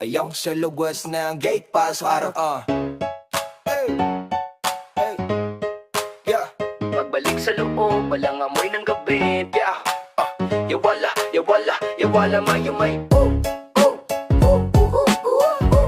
Ayaw sa lugwas ng gate pass para Hey, hey, yeah. Pagbalik sa loob, walang amoy ng gabi. Yeah, yawala, yawala, yawala, may oh, oh, oh, oh, oh, oh, oh,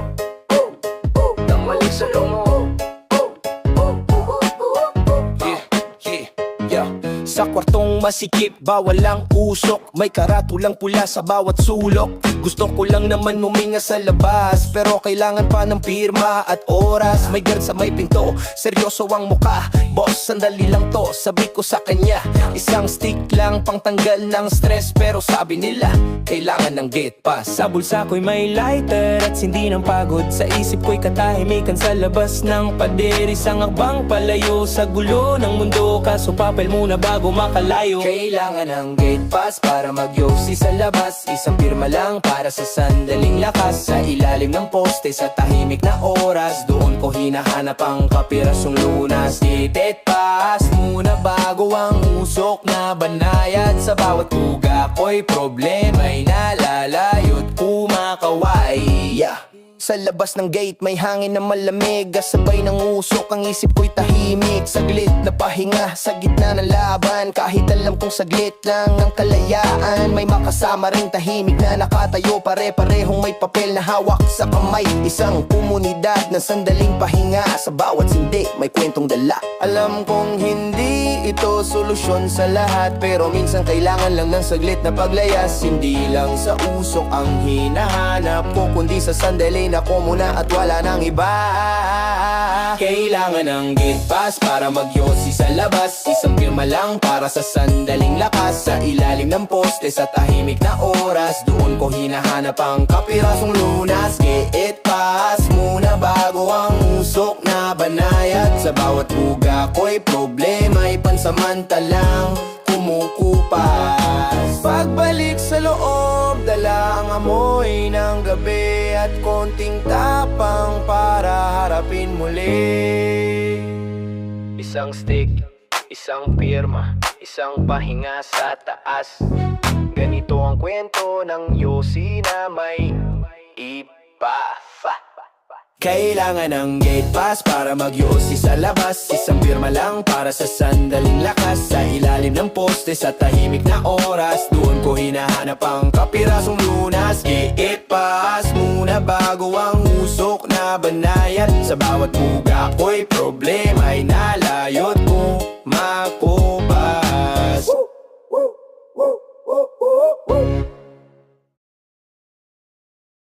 oh, oh. Nang sa loob, oh, oh, oh, oh, oh, oh. Yeah, yeah, yeah. Sa kwartong masikip, bawal ang usok. May karatulang pula sa bawat sulok. Gusto ko lang naman huminga sa labas, pero kailangan pa ng pirma at oras. May guard sa may pinto, seryoso ang muka. Boss, sandali lang to, sabi ko sa kanya. Isang stick lang pang tanggal ng stress, pero sabi nila, kailangan ng gate pass. Sa bulsa ko'y may lighter at hindi ng pagod. Sa isip ko'y katahimikan sa labas ng pader. Isang akbang palayo sa gulo ng mundo, kaso papel muna bago makalayo. Kailangan ng gate pass para magyosi sa labas. Isang pirma lang para sa sandaling lakas. Sa ilalim ng poste sa tahimik na oras, doon ko hinahanap ang kapirasong lunas. Gate pass muna bago ang usok na banayad. Sa bawat tuga ko'y problema'y nalalayo't kumakaway. Yeah. Sa labas ng gate may hangin na malamig, kasabay ng usok ang isip ko'y tahimik. Saglit na pahinga sa gitna ng laban, kahit alam kong saglit lang ang kalayaan. May makasama ring tahimik na nakatayo, pare-parehong may papel na hawak sa kamay. Isang komunidad ng sandaling pahinga, sa bawat sindi may kwentong dala. Alam kong hindi ito solusyon sa lahat, pero minsan kailangan lang ng saglit na paglayas. Hindi lang sa usok ang hinahanap ko, kundi sa sandali na ko muna at wala nang iba. Kailangan ng gate pass para magyosi sa labas. Isang pirma lang para sa sandaling lakas. Sa ilalim ng poste sa tahimik na oras, doon ko hinahanap ang kapirasong lunas. Gate pass muna bago ang usok na banayad. Sa bawat buga ko'y problema'y pansamantalang kumukupas. Pagbalik sa loob, dala ang amoy ng gabi at konting tapang para harapin muli. Isang stick, isang pirma, isang pahinga sa taas. Ganito ang kwento ng yosi na may iba. Kailangan ng gate pass para magyosi sa labas. Isang pirma lang para sa sandaling lakas. Sa ilalim ng poste sa tahimik na oras, doon ko hinahanap ang kapirasong lunas. Gate pass muna bago ang usok na banayad. Sa bawat buga ko'y problema